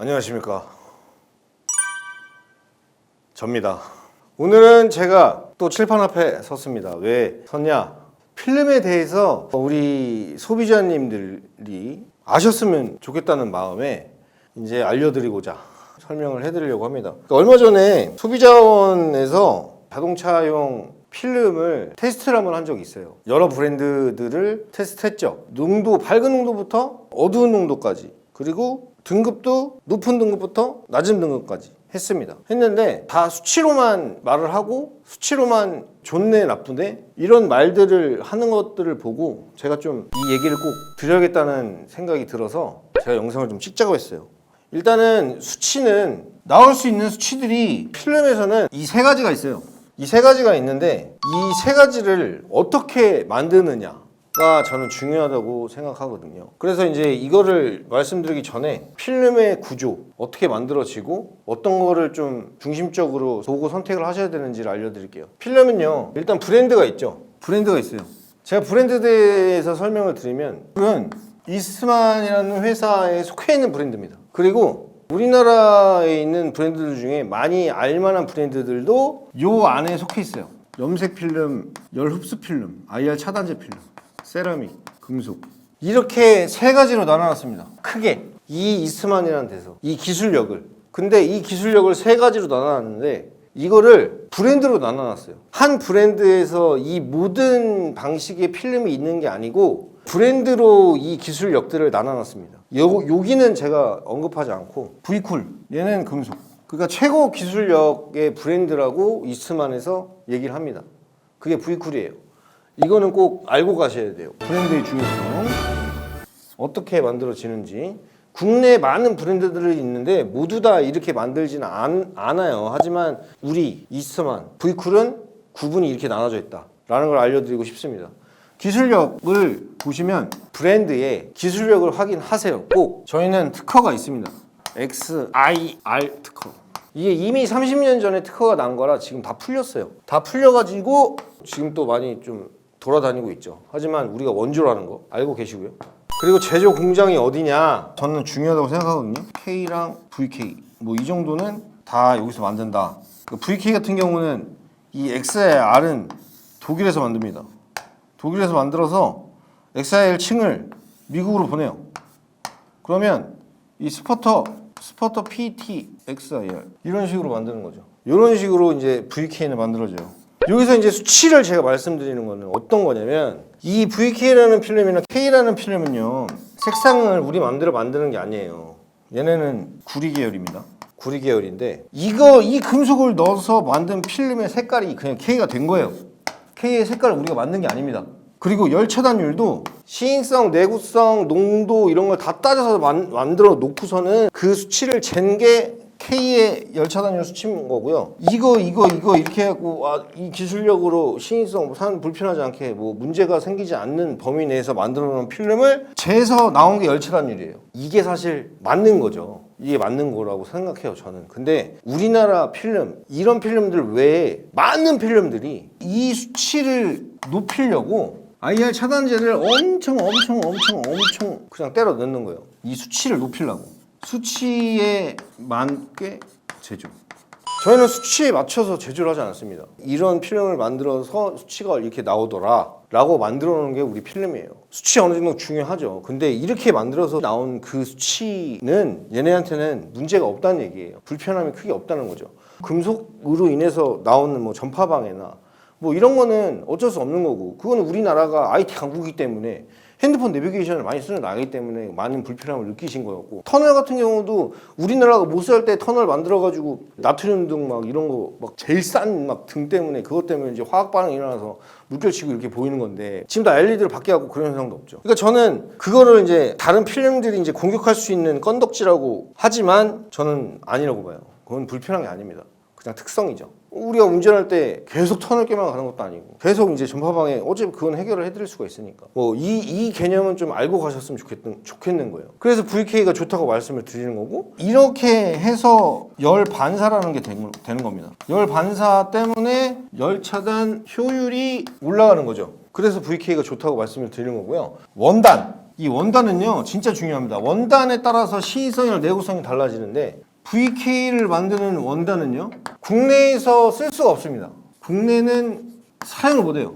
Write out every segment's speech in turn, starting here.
안녕하십니까, 접니다. 오늘은 제가 또 칠판 앞에 섰습니다. 왜 섰냐? 필름에 대해서 우리 소비자님들이 아셨으면 좋겠다는 마음에 이제 알려드리고자 설명을 해드리려고 합니다. 얼마 전에 소비자원에서 자동차용 필름을 테스트를 한번 한 적이 있어요. 여러 브랜드들을 테스트했죠. 농도, 밝은 농도부터 어두운 농도까지, 그리고 등급도 높은 등급부터 낮은 등급까지 했는데 다 수치로만 말을 하고 수치로만 좋네 나쁘네 이런 말들을 하는 것들을 보고 제가 좀 이 얘기를 꼭 드려야겠다는 생각이 들어서 제가 영상을 좀 찍자고 했어요. 일단은 수치는, 나올 수 있는 수치들이 필름에서는 이 세 가지가 있어요. 이 세 가지가 있는데 이 세 가지를 어떻게 만드느냐가 저는 중요하다고 생각하거든요. 그래서 이제 이거를 말씀드리기 전에 필름의 구조, 어떻게 만들어지고 어떤 거를 좀 중심적으로 보고 선택을 하셔야 되는지를 알려드릴게요. 필름은요, 일단 브랜드가 있죠. 브랜드가 있어요. 제가 브랜드에 대해서 설명을 드리면, 이건 이스트만이라는 회사에 속해 있는 브랜드입니다. 그리고 우리나라에 있는 브랜드들 중에 많이 알만한 브랜드들도 요 안에 속해 있어요. 염색 필름, 열 흡수 필름, IR 차단제 필름, 세라믹, 금속, 이렇게 세 가지로 나눠놨습니다. 크게 이 이스트만이라는 데서 이 기술력을, 근데 이 기술력을 세 가지로 나눠놨는데 이거를 브랜드로 나눠놨어요. 한 브랜드에서 이 모든 방식의 필름이 있는 게 아니고 브랜드로 이 기술력들을 나눠놨습니다. 여기는 제가 언급하지 않고 V쿨, 얘는 금속, 그러니까 최고 기술력의 브랜드라고 이스트만에서 얘기를 합니다. 그게 V쿨이에요. 이거는 꼭 알고 가셔야 돼요. 브랜드의 중요성, 어떻게 만들어지는지. 국내에 많은 브랜드들이 있는데 모두 다 이렇게 만들지는 않아요. 하지만 우리 이스트만, V쿨은 구분이 이렇게 나눠져 있다라는 걸 알려드리고 싶습니다. 기술력을 보시면 브랜드의 기술력을 확인하세요. 꼭. 저희는 특허가 있습니다. XIR 특허. 이게 이미 30년 전에 특허가 난 거라 지금 다 풀렸어요. 다 풀려가지고 지금 또 많이 좀 돌아다니고 있죠. 하지만 우리가 원조라는 거 알고 계시고요. 그리고 제조 공장이 어디냐, 저는 중요하다고 생각하거든요. K랑 VK, 뭐 이 정도는 다 여기서 만든다. VK 같은 경우는 이 XIR은 독일에서 만듭니다. 독일에서 만들어서 XIR 층을 미국으로 보내요. 그러면 이 스퍼터 PT XIR 이런 식으로 만드는 거죠. 이런 식으로 이제 VK는 만들어져요. 여기서 이제 수치를 제가 말씀드리는 거는 어떤 거냐면, 이 VK라는 필름이나 K라는 필름은요, 색상을 우리 마음대로 만드는 게 아니에요. 얘네는 구리 계열입니다. 구리 계열인데 이 금속을 넣어서 만든 필름의 색깔이 그냥 K가 된 거예요. K의 색깔을 우리가 만든 게 아닙니다. 그리고 열 차단율도 시인성, 내구성, 농도 이런 걸 다 따져서 만들어 놓고서는 그 수치를 잰 게 K의 열 차단율 수치인 거고요. 이거 이렇게 해갖고 이 기술력으로 시인성, 산 불편하지 않게 뭐 문제가 생기지 않는 범위 내에서 만들어 놓은 필름을 재서 나온 게 열 차단율이에요. 이게 사실 맞는 거죠. 이게 맞는 거라고 생각해요, 저는. 근데 우리나라 필름, 이런 필름들 외에 많은 필름들이 이 수치를 높이려고 IR 차단제를 엄청 그냥 때려 넣는 거예요. 이 수치를 높이려고. 수치에 맞게 제조. 저희는 수치에 맞춰서 제조를 하지 않습니다. 이런 필름을 만들어서 수치가 이렇게 나오더라 라고 만들어 놓은 게 우리 필름이에요. 수치 어느 정도 중요하죠. 근데 이렇게 만들어서 나온 그 수치는 얘네한테는 문제가 없다는 얘기예요. 불편함이 크게 없다는 거죠. 금속으로 인해서 나오는 뭐 전파방해나 뭐 이런 거는 어쩔 수 없는 거고, 그거는 우리나라가 IT 강국이기 때문에 핸드폰 내비게이션을 많이 쓰는 나라이기 때문에 많은 불편함을 느끼신 거였고, 터널 같은 경우도 우리나라가 못 살 때 터널 만들어가지고 나트륨 등 막 이런 거 막 제일 싼 막 등 때문에, 그것 때문에 이제 화학 반응이 일어나서 물결치고 이렇게 보이는 건데, 지금 다 LED를 바뀌어갖고 그런 현상도 없죠. 그러니까 저는 그거를 이제 다른 필름들이 이제 공격할 수 있는 건덕지라고 하지만 저는 아니라고 봐요. 그건 불편한 게 아닙니다. 그냥 특성이죠. 우리가 운전할 때 계속 터널 깨만 가는 것도 아니고 계속 이제 전파방해, 어차피 그건 해결을 해드릴 수가 있으니까 뭐 이 개념은 좀 알고 가셨으면 좋겠는 거예요. 그래서 VK가 좋다고 말씀을 드리는 거고, 이렇게 해서 열 반사라는 게 되는 겁니다. 열 반사 때문에 열 차단 효율이 올라가는 거죠. 그래서 VK가 좋다고 말씀을 드리는 거고요. 원단, 이 원단은요 진짜 중요합니다. 원단에 따라서 시인성이나 내구성이 달라지는데 VK를 만드는 원단은요 국내에서 쓸 수가 없습니다. 국내는 사용을 못해요.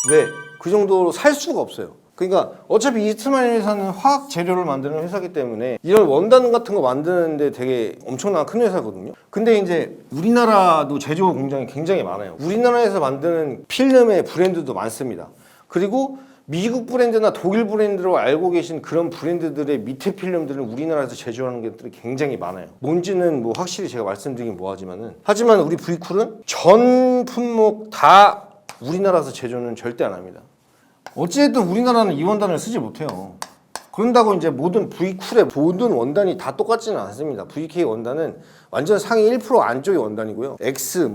왜? 그 정도로 살 수가 없어요. 그러니까 어차피 이스트만 회사는 화학 재료를 만드는 회사이기 때문에 이런 원단 같은 거 만드는데 되게 엄청난 큰 회사거든요. 근데 이제 우리나라도 제조 공장이 굉장히 많아요. 우리나라에서 만드는 필름의 브랜드도 많습니다. 그리고 미국 브랜드나 독일 브랜드로 알고 계신 그런 브랜드들의 밑에 필름들은 우리나라에서 제조하는 것들이 굉장히 많아요. 뭔지는 뭐 확실히 제가 말씀드리긴 뭐하지만은 하지만 우리 V쿨은 전 품목 다 우리나라에서 제조는 절대 안 합니다. 어찌됐든 우리나라는 이 원단을 쓰지 못해요. 그런다고 이제 모든 V쿨의 모든 원단이 다 똑같지는 않습니다. VK 원단은 완전 상위 1% 안쪽의 원단이고요. X,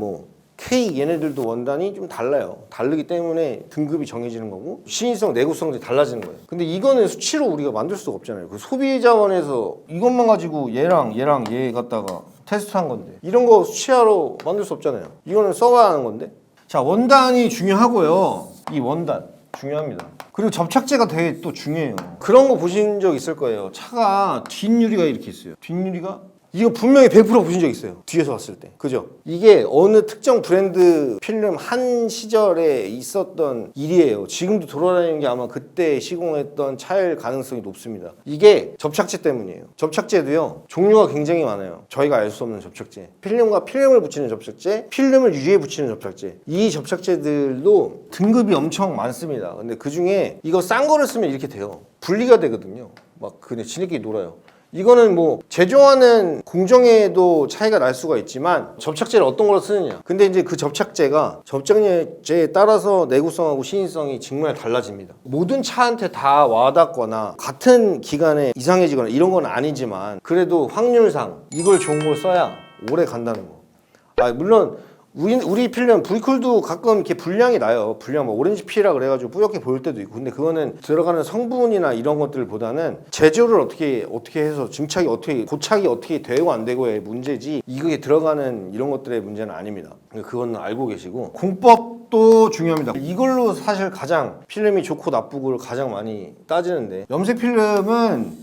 K 얘네들도 원단이 좀 달라요. 다르기 때문에 등급이 정해지는 거고 시인성, 내구성도 달라지는 거예요. 근데 이거는 수치로 우리가 만들 수가 없잖아요. 그 소비자원에서 이것만 가지고 얘랑 얘 갖다가 테스트한 건데 이런 거 수치화로 만들 수 없잖아요. 이거는 써봐야 하는 건데. 자, 원단이 중요하고요. 이 원단 중요합니다. 그리고 접착제가 되게 또 중요해요. 그런 거 보신 적 있을 거예요. 차가 뒷유리가 이렇게 있어요. 뒷유리가 이거 분명히 100% 보신 적 있어요. 뒤에서 봤을 때. 그죠? 이게 어느 특정 브랜드 필름 한 시절에 있었던 일이에요. 지금도 돌아다니는 게 아마 그때 시공했던 차일 가능성이 높습니다. 이게 접착제 때문이에요. 접착제도요. 종류가 굉장히 많아요. 저희가 알 수 없는 접착제. 필름과 필름을 붙이는 접착제, 필름을 유리에 붙이는 접착제. 이 접착제들도 등급이 엄청 많습니다. 근데 그 중에 이거 싼 거를 쓰면 이렇게 돼요. 분리가 되거든요. 막 그냥 지네끼리 놀아요. 이거는 뭐 제조하는 공정에도 차이가 날 수가 있지만 접착제를 어떤 걸 쓰느냐. 근데 이제 그 접착제가 접착제에 따라서 내구성하고 시인성이 정말 달라집니다. 모든 차한테 다 와닿거나 같은 기간에 이상해지거나 이런 건 아니지만 그래도 확률상 이걸 좋은 걸 써야 오래 간다는 거. 물론 우리 필름 V쿨도 가끔 이렇게 불량이 나요. 불량 뭐 오렌지 피라 그래가지고 뿌옇게 보일 때도 있고. 근데 그거는 들어가는 성분이나 이런 것들보다는 제조를 어떻게 해서 증착이 어떻게 고착이 어떻게 되고 안 되고의 문제지 이게 들어가는 이런 것들의 문제는 아닙니다. 그건 알고 계시고 공법도 중요합니다. 이걸로 사실 가장 필름이 좋고 나쁘고를 가장 많이 따지는데 염색 필름은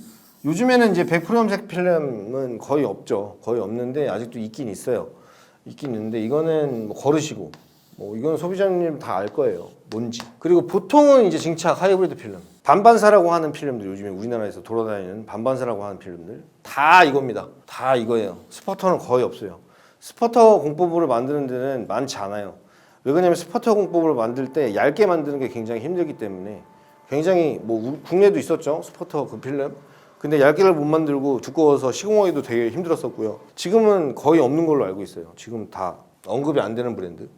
요즘에는 이제 100% 염색 필름은 거의 없죠. 거의 없는데 아직도 있긴 있어요. 있긴 있는데 이거는 뭐 거르시고 이건 소비자님 다 알 거예요. 뭔지. 그리고 보통은 이제 증착 하이브리드 필름 반반사라고 하는 필름들 요즘에 우리나라에서 돌아다니는 반반사라고 하는 필름들 다 이겁니다. 다 이거예요. 스퍼터는 거의 없어요. 스퍼터 공법으로 만드는 데는 많지 않아요. 왜 그러냐면 스퍼터 공법으로 만들 때 얇게 만드는 게 굉장히 힘들기 때문에 굉장히 국내도 있었죠. 스퍼터 그 필름. 근데 얇게를 못 만들고 두꺼워서 시공하기도 되게 힘들었었고요. 지금은 거의 없는 걸로 알고 있어요. 지금 다 언급이 안 되는 브랜드.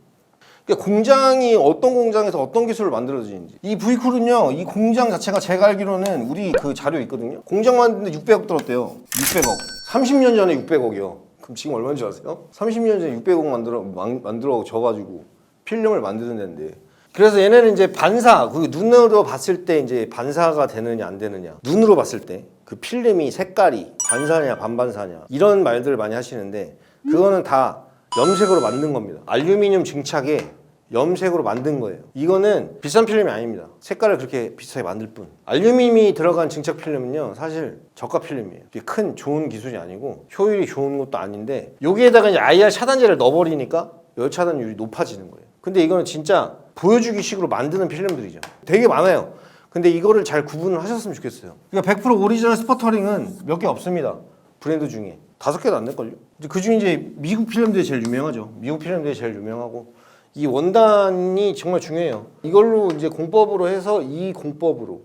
그러니까 공장이 어떤 공장에서 어떤 기술을 만들어지는지. 이 V쿨은요, 이 공장 자체가 제가 알기로는 우리 그 자료 있거든요. 공장 만드는데 600억 들었대요. 600억. 30년 전에 600억이요. 그럼 지금 얼마인지 아세요? 30년 전에 600억 만들어 져가지고 필름을 만드는 데인데. 그래서 얘네는 이제 반사, 그 눈으로 봤을 때 이제 반사가 되느냐 안 되느냐. 눈으로 봤을 때 그 필름이 색깔이 반사냐 반반사냐 이런 말들을 많이 하시는데 그거는 다 염색으로 만든 겁니다. 알루미늄 증착에 염색으로 만든 거예요. 이거는 비싼 필름이 아닙니다. 색깔을 그렇게 비싸게 만들 뿐. 알루미늄이 들어간 증착 필름은요 사실 저가 필름이에요. 큰 좋은 기술이 아니고 효율이 좋은 것도 아닌데 여기에다가 이제 IR 차단제를 넣어버리니까 열 차단율이 높아지는 거예요. 근데 이거는 진짜 보여주기 식으로 만드는 필름들이죠. 되게 많아요. 근데 이거를 잘 구분을 하셨으면 좋겠어요. 그러니까 100% 오리지널 스퍼터링은 몇 개 없습니다. 브랜드 중에 5개도 안 될걸요. 그 중에 이제 미국 필름들이 제일 유명하죠. 미국 필름들이 제일 유명하고 이 원단이 정말 중요해요. 이걸로 이제 공법으로 해서 이 공법으로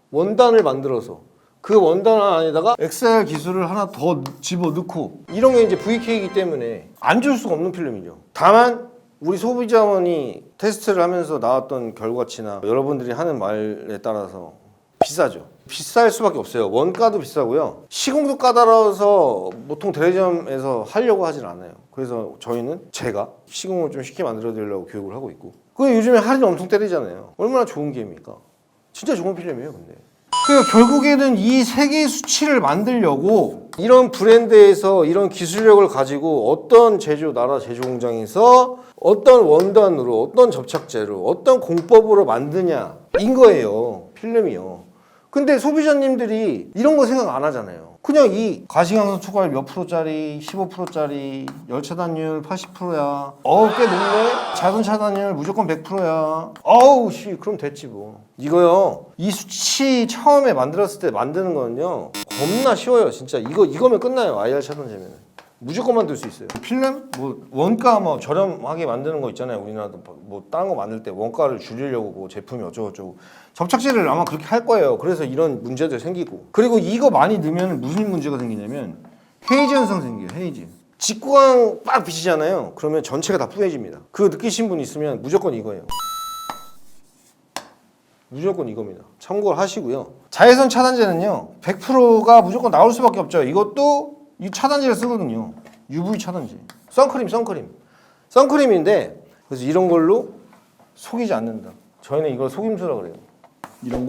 원단을 만들어서 그 원단 안에다가 XR 기술을 하나 더 집어넣고 이런 게 이제 VK이기 때문에 안 줄 수가 없는 필름이죠. 다만 우리 소비자원이 테스트를 하면서 나왔던 결과치나 여러분들이 하는 말에 따라서 비싸죠. 비쌀 수밖에 없어요. 원가도 비싸고요. 시공도 까다로워서 보통 대리점에서 하려고 하진 않아요. 그래서 제가 시공을 좀 쉽게 만들어 드리려고 교육을 하고 있고. 그 요즘에 할인 엄청 때리잖아요. 얼마나 좋은 게임입니까? 진짜 좋은 필름이에요, 근데. 결국에는 이 세계 수치를 만들려고 이런 브랜드에서 이런 기술력을 가지고 어떤 나라 제조 공장에서 어떤 원단으로 어떤 접착제로 어떤 공법으로 만드냐인 거예요. 필름이요. 근데 소비자님들이 이런 거 생각 안 하잖아요. 그냥 이 가시광선 초과율 몇 프로짜리, 15%짜리, 열 차단율 80%야. 꽤 높네? 자동 차단율 무조건 100%야. 씨, 그럼 됐지 뭐. 이거요. 이 수치 처음에 만들었을 때 만드는 거는요. 겁나 쉬워요, 진짜. 이거면 끝나요, IR 차단제면. 무조건 만들 수 있어요. 필름? 원가 저렴하게 만드는 거 있잖아요. 우리나라도 다른 거 만들 때 원가를 줄이려고 제품이 어쩌고저쩌고. 접착제를 아마 그렇게 할 거예요. 그래서 이런 문제도 생기고. 그리고 이거 많이 넣으면 무슨 문제가 생기냐면 헤이즈 현상 생겨요. 헤이즈. 직구광 빡 비치잖아요. 그러면 전체가 다 뿌얘집니다. 그거 느끼신 분 있으면 무조건 이거예요. 무조건 이겁니다. 참고를 하시고요. 자외선 차단제는요. 100%가 무조건 나올 수밖에 없죠. 이것도 이 차단제를 쓰거든요. UV 차단제. 선크림인데 그래서 이런 걸로 속이지 않는다. 저희는 이걸 속임수라 그래요. 이런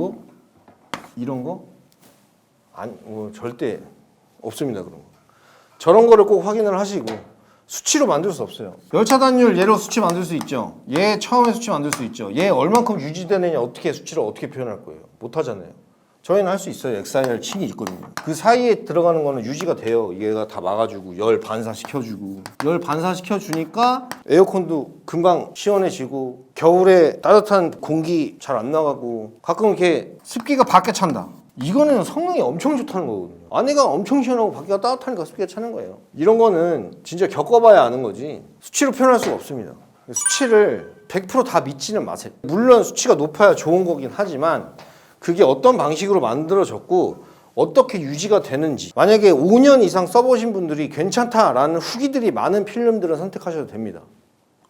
거 절대 없습니다. 그런 거. 저런 거를 꼭 확인을 하시고 수치로 만들 수 없어요. 열 차단율 얘로 수치 만들 수 있죠. 얘 처음에 수치 만들 수 있죠. 얘 얼만큼 유지되느냐 수치를 어떻게 표현할 거예요. 못 하잖아요. 저희는 할 수 있어요. XIR 층이 있거든요. 그 사이에 들어가는 거는 유지가 돼요. 얘가 다 막아주고 열 반사시켜주고 열 반사시켜주니까 에어컨도 금방 시원해지고 겨울에 따뜻한 공기 잘 안 나가고 가끔 이렇게 습기가 밖에 찬다. 이거는 성능이 엄청 좋다는 거거든요. 안에가 엄청 시원하고 밖에가 따뜻하니까 습기가 차는 거예요. 이런 거는 진짜 겪어봐야 아는 거지 수치로 표현할 수가 없습니다. 수치를 100% 다 믿지는 마세요. 물론 수치가 높아야 좋은 거긴 하지만 그게 어떤 방식으로 만들어졌고 어떻게 유지가 되는지 만약에 5년 이상 써보신 분들이 괜찮다라는 후기들이 많은 필름들은 선택하셔도 됩니다.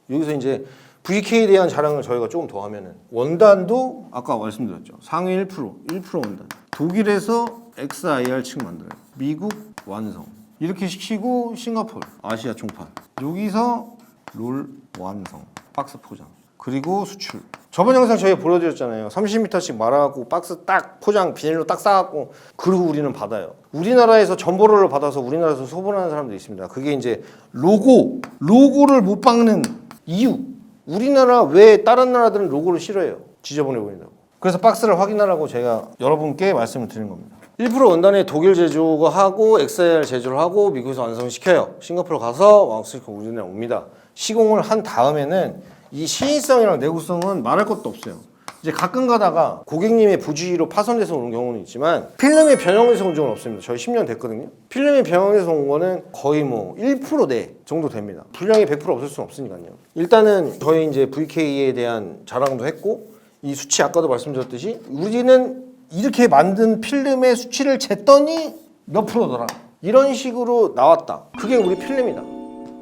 여기서 이제 VK에 대한 자랑을 저희가 조금 더 하면은 원단도 아까 말씀드렸죠. 상위 1% 원단. 독일에서 XIR 층 만들어요. 미국 완성. 이렇게 시키고 싱가포르, 아시아 총판. 여기서 롤 완성. 박스 포장. 그리고 수출. 저번 영상 저희가 보여드렸잖아요. 30m씩 말아갖고 박스 딱 포장 비닐로 딱 싸갖고 그리고 우리는 받아요. 우리나라에서 전보로를 받아서 우리나라에서 소분하는 사람도 있습니다. 그게 이제 로고를 못 박는 이유. 우리나라 왜 다른 나라들은 로고를 싫어해요? 지저분해보인다고. 그래서 박스를 확인하라고 제가 여러분께 말씀을 드린 겁니다. 1% 원단에 독일 제조가 하고 XIR 제조를 하고 미국에서 완성시켜요. 싱가포르 가서 완성시키고 우리나라에 옵니다. 시공을 한 다음에는 이 신인성이랑 내구성은 말할 것도 없어요. 이제 가끔 가다가 고객님의 부주의로 파손돼서 오는 경우는 있지만 필름이 변형돼서 온 적은 없습니다. 저희 10년 됐거든요. 필름이 변형돼서 온 거는 거의 1%대 정도 됩니다. 분량이 100% 없을 수는 없으니까요. 일단은 저희 이제 VK에 대한 자랑도 했고 이 수치 아까도 말씀드렸듯이 우리는 이렇게 만든 필름의 수치를 쟀더니 몇 프로더라. 이런 식으로 나왔다. 그게 우리 필름이다.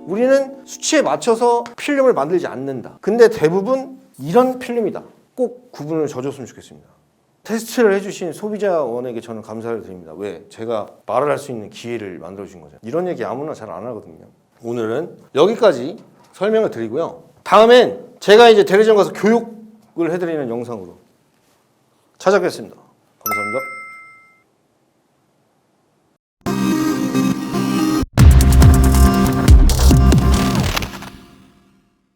우리는 수치에 맞춰서 필름을 만들지 않는다. 근데 대부분 이런 필름이다. 꼭 구분을 져줬으면 좋겠습니다. 테스트를 해주신 소비자원에게 저는 감사를 드립니다. 왜? 제가 말을 할 수 있는 기회를 만들어주신 거죠. 이런 얘기 아무나 잘 안 하거든요. 오늘은 여기까지 설명을 드리고요. 다음엔 제가 이제 대리점 가서 교육을 해드리는 영상으로 찾아뵙겠습니다.